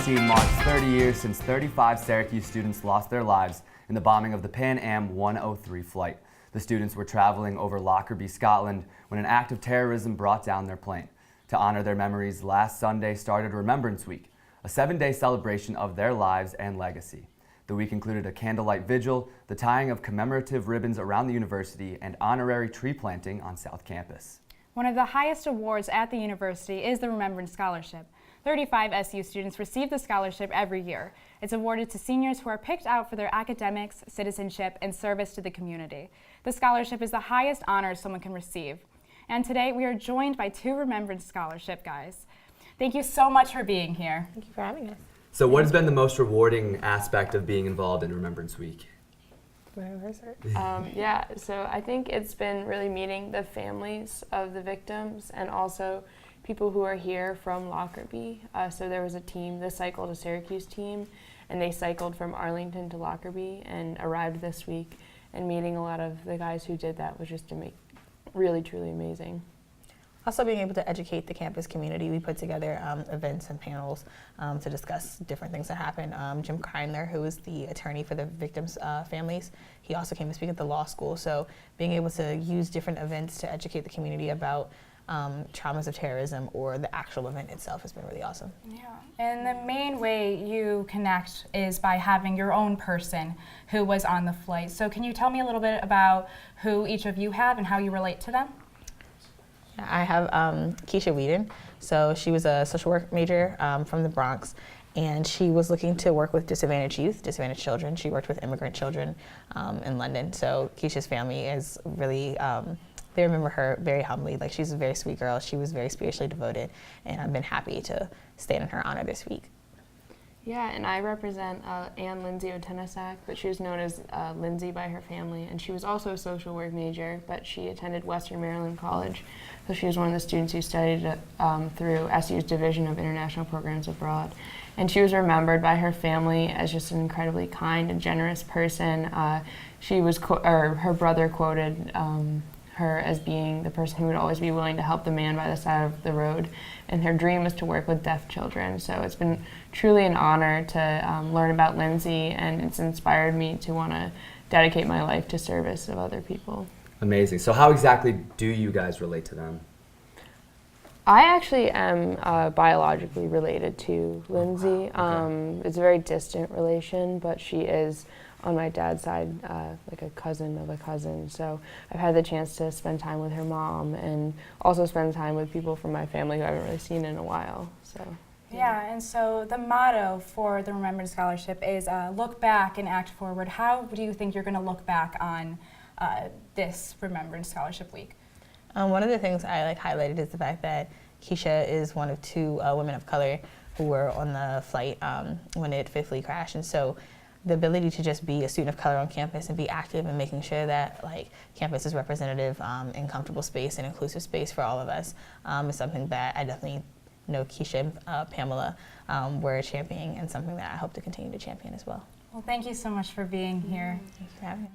2017 marks 30 years since 35 Syracuse students lost their lives in the bombing of the Pan Am 103 flight. The students were traveling over Lockerbie, Scotland, when an act of terrorism brought down their plane. To honor their memories, last Sunday started Remembrance Week, a 7-day celebration of their lives and legacy. The week included a candlelight vigil, the tying of commemorative ribbons around the university, and honorary tree planting on South Campus. One of the highest awards at the university is the Remembrance Scholarship. 35 SU students receive the scholarship every year. It's awarded to seniors who are picked out for their academics, citizenship, and service to the community. The scholarship is the highest honor someone can receive. And today we are joined by 2 Remembrance Scholarship guys. Thank you so much for being here. Thank you for having us. So what has been the most rewarding aspect of being involved in Remembrance Week? Yeah, so I think it's been really meeting the families of the victims and also people who are here from Lockerbie. So there was a team, the Cycle to Syracuse team, and they cycled from Arlington to Lockerbie and arrived this week. And meeting a lot of the guys who did that was just really, truly amazing. Also being able to educate the campus community, we put together events and panels to discuss different things that happened. Jim Kreindler, who is the attorney for the victims' families, he also came to speak at the law school. So being able to use different events to educate the community about traumas of terrorism or the actual event itself has been really awesome. Yeah, and the main way you connect is by having your own person who was on the flight. So can you tell me a little bit about who each of you have and how you relate to them? I have Keisha Whedon. So she was a social work major from the Bronx, and she was looking to work with disadvantaged youth, disadvantaged children. She worked with immigrant children in London. So Keisha's family is really, they remember her very humbly. Like, she's a very sweet girl. She was very spiritually devoted, and I've been happy to stand in her honor this week. Yeah, and I represent Ann Lindsay Otenasak, but she was known as Lindsay by her family, and she was also a social work major, but she attended Western Maryland College, so she was one of the students who studied through SU's Division of International Programs Abroad. And she was remembered by her family as just an incredibly kind and generous person. She was, her brother quoted her as being the person who would always be willing to help the man by the side of the road, and her dream was to work with deaf children. So it's been truly an honor to learn about Lindsay, and it's inspired me to want to dedicate my life to service of other people. Amazing. So how exactly do you guys relate to them? I actually am biologically related to Lindsay. Oh, wow. Okay. It's a very distant relation, but she is, on my dad's side, like a cousin of a cousin. So I've had the chance to spend time with her mom and also spend time with people from my family who I haven't really seen in a while. So. Yeah, and so the motto for the Remembrance Scholarship is look back and act forward. How do you think you're going to look back on this Remembrance Scholarship Week? One of the things I highlighted is the fact that Keisha is one of 2 women of color who were on the flight when it fatally crashed, and so the ability to just be a student of color on campus and be active and making sure that campus is representative and comfortable space and inclusive space for all of us is something that I definitely know Keisha and Pamela were championing, and something that I hope to continue to champion as well. Well, thank you so much for being here. Thank you for having me.